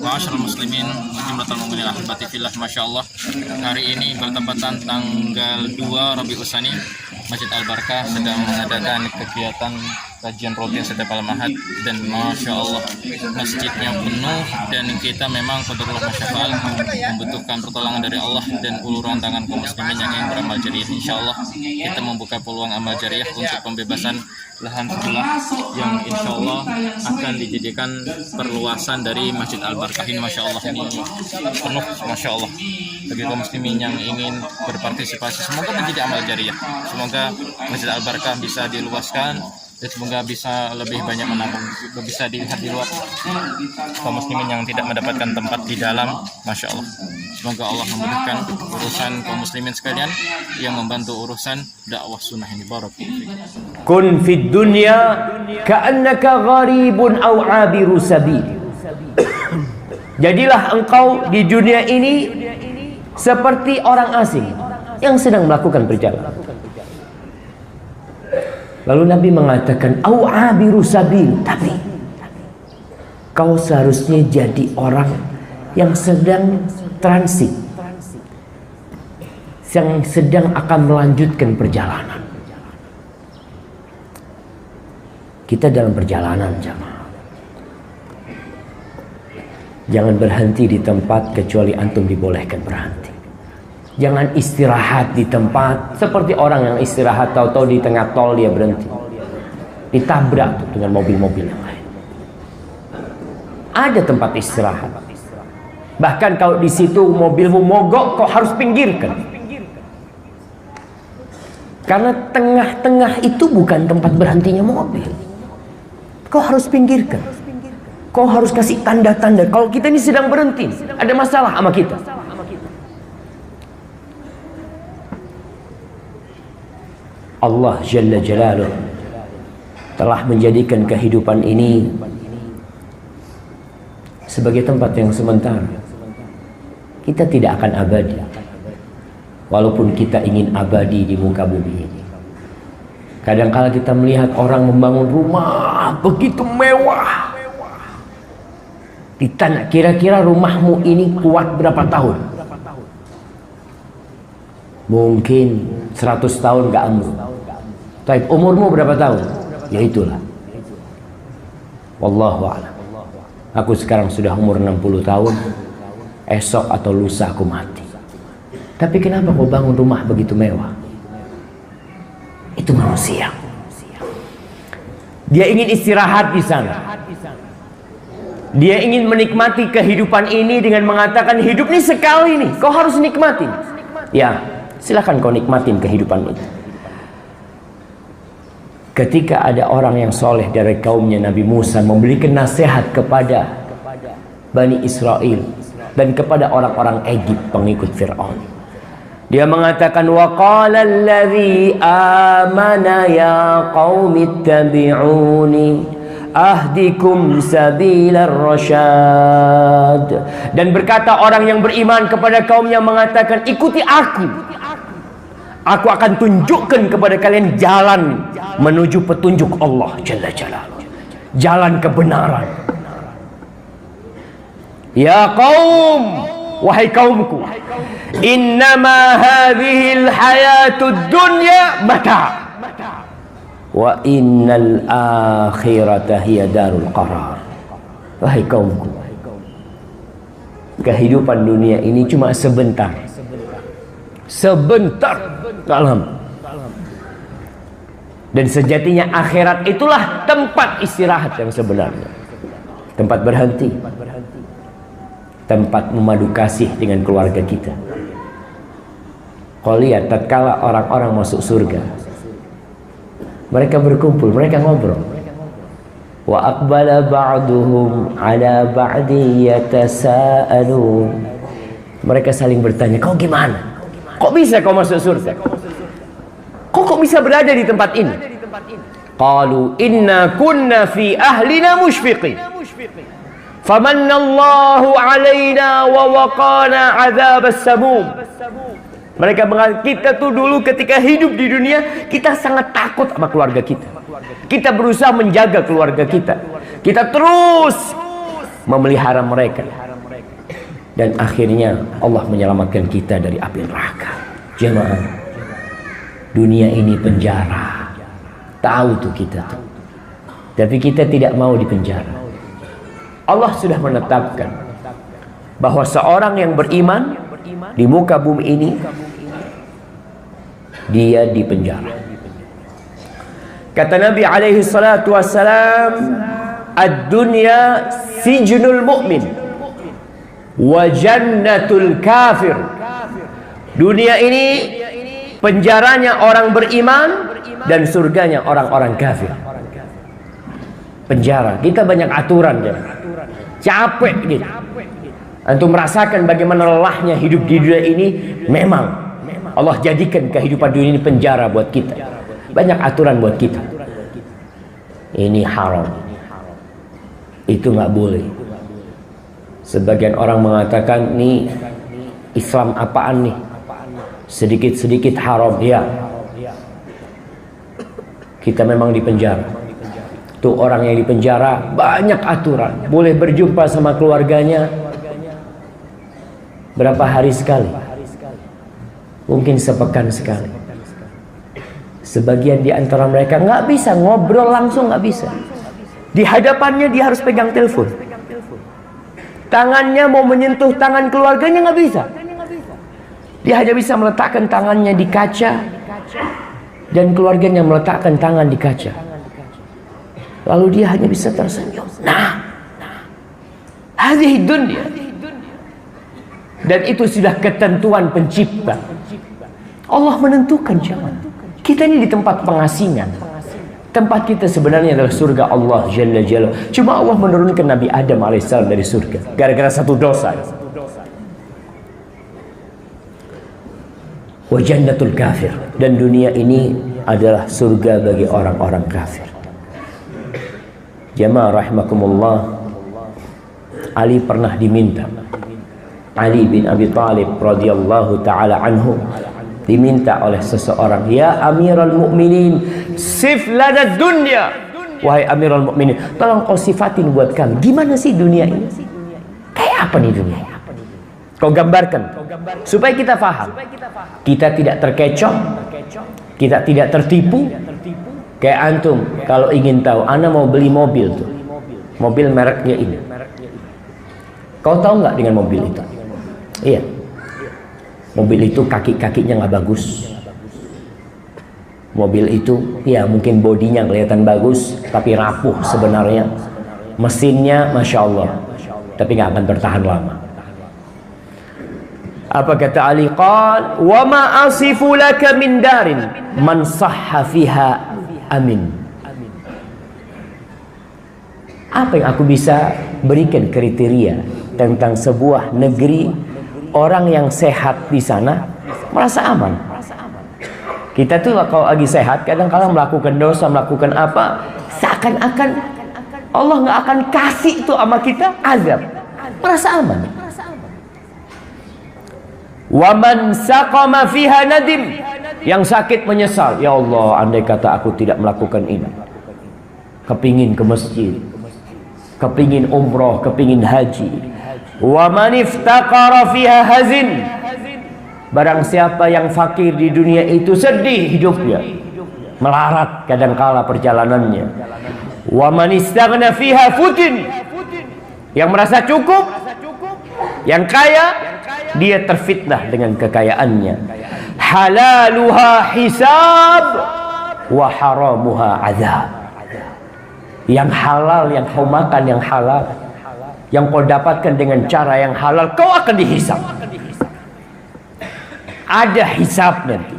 Ma'asyiral muslimin wa jumlatul mu'minin ahibati fillah, masyaallah. Hari ini bertepatan tanggal 2 Rabiul Tsani, Masjid Al-Barakah sedang mengadakan kegiatan kajian rutin setiap malam Ahad, dan masya Allah masjidnya penuh, dan kita memang qadarullah masyafa'al membutuhkan pertolongan dari Allah dan uluran tangan kaum muslimin yang ingin beramal jariah. Insya Allah kita membuka peluang amal jariah untuk pembebasan lahan sebelah yang insya Allah akan dijadikan perluasan dari Masjid Al-Barakah ini. Masya Allah, ini penuh, masya Allah, bagi kaum muslimin yang ingin berpartisipasi. Semoga menjadi amal jariah, semoga Masjid Al-Barakah bisa diluaskan dan semoga bisa lebih banyak menampung, bisa dilihat di luar kaum muslimin yang tidak mendapatkan tempat di dalam. Masya Allah, semoga Allah memudahkan urusan kaum muslimin sekalian yang membantu urusan dakwah sunnah ini. Barakallahu. Kun fid dunya ka'annaka gharibun aw 'abiru sabil. Jadilah engkau di dunia ini seperti orang asing yang sedang melakukan perjalanan. Lalu Nabi mengatakan, au abiru sabil, tapi kau seharusnya jadi orang yang sedang transit, yang sedang akan melanjutkan perjalanan. Kita dalam perjalanan, jamaah. Jangan berhenti di tempat kecuali antum dibolehkan berhenti. Jangan istirahat di tempat seperti orang yang istirahat tahu-tahu di tengah tol dia berhenti, ditabrak dengan mobil-mobil yang lain. Ada tempat istirahat. Bahkan kalau di situ mobilmu mogok, kau harus pinggirkan. Karena tengah-tengah itu bukan tempat berhentinya mobil. Kau harus pinggirkan. Kau harus kasih tanda-tanda kalau kita ini sedang berhenti, ada masalah sama kita. Allah Jalla Jalaluh telah menjadikan kehidupan ini sebagai tempat yang sementara. Kita tidak akan abadi, walaupun kita ingin abadi di muka bumi ini. Kadang-kala kita melihat orang membangun rumah begitu mewah, ditanya kira-kira rumahmu ini kuat berapa tahun? Mungkin 100 tahun gak amruk. Tapi umurmu berapa tahun? Ya itulah. Wallahu a'lam. Aku sekarang sudah umur 60 tahun. Esok atau lusa aku mati. Tapi kenapa kau bangun rumah begitu mewah? Itu manusia. Dia ingin istirahat di sana. Dia ingin menikmati kehidupan ini dengan mengatakan, hidup ini sekali nih, kau harus nikmatin. Ya, silakan kau nikmatin kehidupan itu. Ketika ada orang yang soleh dari kaumnya Nabi Musa memberikan nasihat kepada Bani Israel dan kepada orang-orang Egypt pengikut Fir'aun, dia mengatakan, wa qala alladhi amana ya qaumi ittabi'uni ahdikum sabilar rasyad. Dan berkata orang yang beriman kepada kaumnya mengatakan, ikuti aku akan tunjukkan kepada kalian jalan menuju petunjuk Allah Jalla Jalaluh, jalan kebenaran. Ya qaum, wahai kaumku, innama hadhil hayatud dunya mata' wa innal akhirata hiya darul qarar. Wahai kaumku, kehidupan dunia ini cuma sebentar. Sebentar dalam. Dan sejatinya akhirat itulah tempat istirahat yang sebenarnya. Tempat berhenti. Tempat memadu kasih dengan keluarga kita. Kau lihat tatkala orang-orang masuk surga, mereka berkumpul, mereka ngobrol. Wa aqbala ba'duhum ala ba'di yatasaalun. Mereka saling bertanya, kau gimana? Kok bisa kau masuk surga? Kok bisa berada di tempat ini? Qalu inna kunna fi ahlina mushfiqin famannallahu alaina wa waqana adzabas samum. Mereka mengatakan, kita tuh dulu ketika hidup di dunia, kita sangat takut sama keluarga kita. Kita berusaha menjaga keluarga kita. Kita terus memelihara mereka. dan akhirnya Allah menyelamatkan kita dari api neraka. Jemaah, dunia ini penjara, tahu tuh kita tuh. Tapi kita tidak mau dipenjara. Allah sudah menetapkan bahwa seorang yang beriman di muka bumi ini dia dipenjara. Kata Nabi alaihi salatu wassalam, ad-dunya sijnul mu'min wa jannatul kafir. Dunia ini penjaranya orang beriman dan surganya orang-orang kafir. Penjara, kita banyak aturan ya. Capek gitu. Antum merasakan bagaimana lelahnya hidup di dunia ini. Memang Allah jadikan kehidupan dunia ini penjara buat kita. Banyak aturan buat kita. Ini haram, itu nggak boleh. Sebagian orang mengatakan, nih Islam apaan nih? Sedikit-sedikit haram. Ya, kita memang dipenjara. Tuh orang yang dipenjara banyak aturan. Boleh berjumpa sama keluarganya berapa hari sekali? Mungkin sepekan sekali. Sebagian di antara mereka nggak bisa ngobrol langsung, nggak bisa. Di hadapannya dia harus pegang telepon. Tangannya mau menyentuh tangan keluarganya nggak bisa. Dia hanya bisa meletakkan tangannya di kaca dan keluarganya meletakkan tangan di kaca. Lalu dia hanya bisa tersenyum. Nah, hadhihi dunya. Dan itu sudah ketentuan pencipta. Allah menentukan zaman. Kita ini di tempat pengasingan. Tempat kita sebenarnya adalah surga Allah Jalla Jalla. Cuma Allah menurunkan Nabi Adam alaihissalam dari surga gara-gara satu dosa. Wa jannatul kafir. Dan dunia ini adalah surga bagi orang-orang kafir. Jamaah rahimakumullah, Ali pernah diminta, Ali bin Abi Thalib radhiyallahu taala anhu diminta oleh seseorang, ya Amirul Mukminin, sif lana dunya. Wahai Amirul Mukminin, tolong kau sifatin buat kami, gimana sih dunia ini? Kayak apa nih dunia? Kau gambarkan supaya kita faham. Kita tidak terkecoh, kita tidak tertipu. Kayak antum kalau ingin tahu, ana mau beli mobil tuh, mobil mereknya ini. Kau tahu nggak dengan mobil itu? Iya, mobil itu kaki-kakinya nggak bagus. Mobil itu ya mungkin bodinya kelihatan bagus, tapi rapuh sebenarnya. Mesinnya masya Allah, tapi nggak akan bertahan lama. Apa kata Ali? Qal wa ma asifu laka min darin man sahha fiha amin. Apa yang aku bisa berikan kriteria tentang sebuah negeri, orang yang sehat di sana merasa aman. Kita tuh kalau lagi sehat kadang-kadang melakukan dosa, melakukan apa, seakan-akan Allah nggak akan kasih itu sama kita azab, merasa aman. Wa man saqama fiha nadim, yang sakit menyesal, ya Allah andai kata aku tidak melakukan ini. Kepingin ke masjid, kepingin umroh, kepingin haji. Wa man iftaqara fiha hazin, barang siapa yang fakir di dunia itu sedih hidupnya, melarat kadangkala perjalanannya. Wa man istaghna fiha futin, yang merasa cukup, yang kaya, dia terfitnah dengan kekayaannya. Halaluha hisab wa haramuha azab. Yang halal yang kau makan, yang halal yang kau dapatkan dengan cara yang halal, kau akan dihisab. Ada hisab nanti.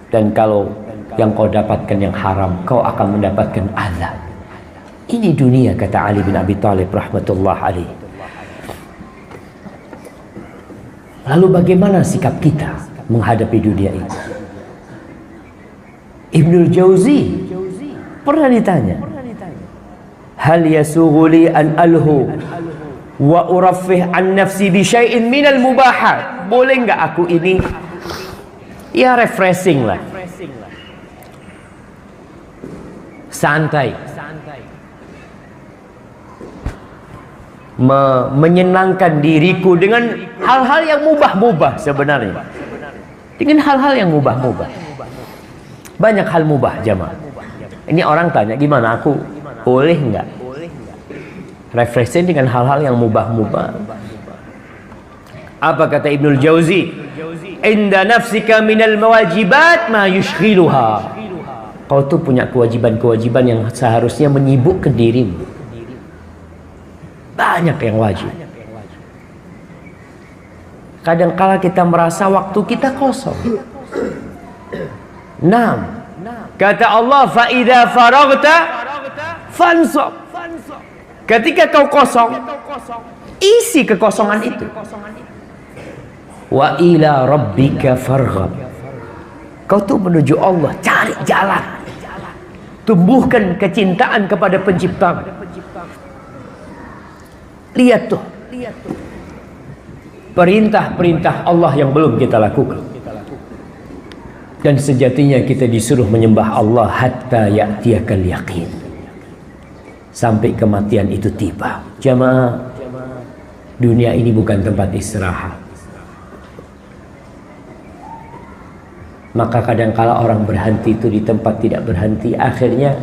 Dan kalau yang kau dapatkan yang haram, kau akan mendapatkan azab. Ini dunia, kata Ali bin Abi Thalib rahmatullah alaih. Lalu bagaimana sikap kita menghadapi dunia ini? Ibnul Jauzi pernah ditanya, hal yasughuli an alhu wa uraffih an nafsi bi syai'in minal mubahat. Boleh nggak aku ini ya refreshing lah, santai, menyenangkan diriku dengan hal-hal yang mubah-mubah sebenarnya. Dengan hal-hal yang mubah-mubah. Banyak hal mubah jamaah. Ini orang tanya, gimana aku boleh nggak refreshing dengan hal-hal yang mubah-mubah? Apa kata Ibnul Jauzi? Inda nafsika minal mawajibat ma yushghiluha. Kau tuh punya kewajiban-kewajiban yang seharusnya menyibukkan dirimu. Banyak yang wajib. Kadang-kala kita merasa waktu kita kosong. Kata Allah, fa idza faraghta fansab. Ketika kau kosong, isi kekosongan itu. Wa ila rabbika farghab. Kau tuh menuju Allah, cari jalan. Tumbuhkan kecintaan kepada pencipta. Lihat tuh. Perintah-perintah Allah yang belum kita lakukan. Dan sejatinya kita disuruh menyembah Allah hatta ya'tiyakal yaqin. Sampai kematian itu tiba. Jamaah, dunia ini bukan tempat istirahat. Maka kadangkala orang berhenti itu di tempat tidak berhenti. Akhirnya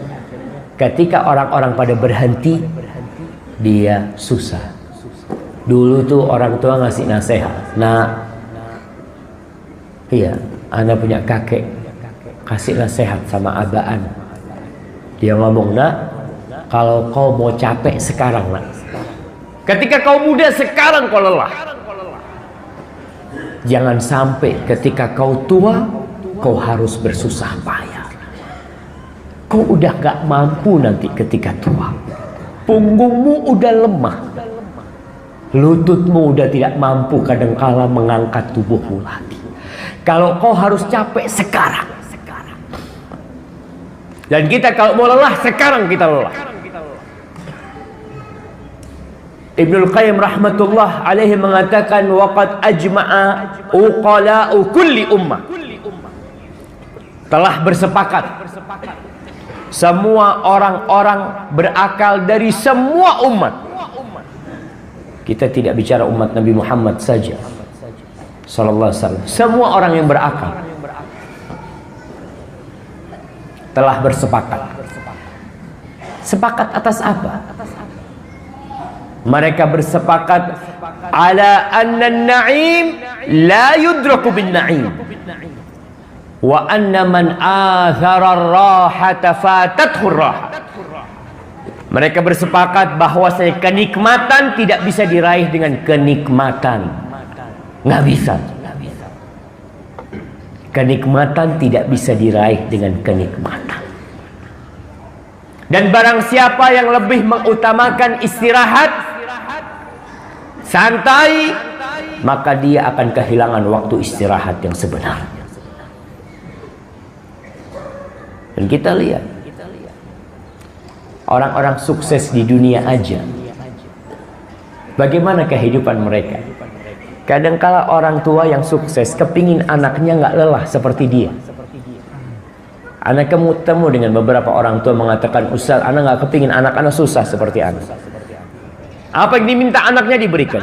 ketika orang-orang pada berhenti, dia susah. Dulu tuh orang tua ngasih nasihat. Nah, iya, Anda punya kakek kasih nasihat sama abaan. Dia ngomong, nak, kalau kau mau capek sekarang, nak. Ketika kau muda sekarang kau lelah. Jangan sampai ketika kau tua kau harus bersusah payah. Kau udah gak mampu nanti ketika tua. Punggungmu udah lemah. Lututmu udah tidak mampu kadangkala mengangkat tubuhmu lagi. Kalau kau harus capek sekarang. Dan kita kalau mau lelah sekarang kita lelah. Ibnul Qayyim rahmatullah alaihi mengatakan waqad ajma'a uqala'u kulli ummah. Telah bersepakat semua orang-orang berakal dari semua umat. Kita tidak bicara umat Nabi Muhammad saja sallallahu alaihi wasallam. Semua orang yang berakal telah bersepakat. Sepakat atas apa? Mereka bersepakat ala anna an-na'im la yudraku bin na'im. Wa anna man athara ar-rahata fatathu ar-raha. Mereka bersepakat bahwasanya kenikmatan tidak bisa diraih dengan kenikmatan. Nggak bisa. Kenikmatan tidak bisa diraih dengan kenikmatan. Dan barang siapa yang lebih mengutamakan istirahat, santai, maka dia akan kehilangan waktu istirahat yang sebenarnya. Dan kita lihat orang-orang sukses di dunia aja, bagaimana kehidupan mereka. Kadangkala orang tua yang sukses kepingin anaknya nggak lelah seperti dia. Anak ketemu dengan beberapa orang tua mengatakan, Ustaz, anak nggak kepingin anak-anak susah seperti anak. Apa yang diminta anaknya diberikan.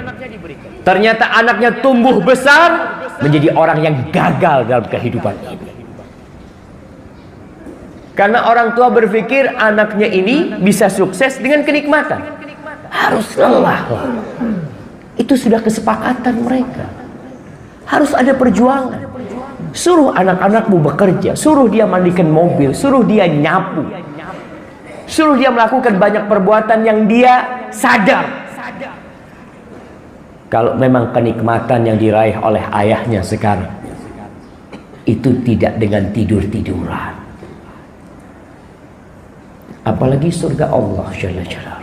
Ternyata anaknya tumbuh besar menjadi orang yang gagal dalam kehidupan ini. Karena orang tua berpikir anaknya ini bisa sukses dengan kenikmatan. Harus lelah. Itu sudah kesepakatan mereka. Harus ada perjuangan. Suruh anak-anakmu bekerja. Suruh dia mandikan mobil. Suruh dia nyapu. Suruh dia melakukan banyak perbuatan yang dia sadar. Kalau memang kenikmatan yang diraih oleh ayahnya sekarang, itu tidak dengan tidur-tiduran. Apalagi surga Allah Jalla Jalla.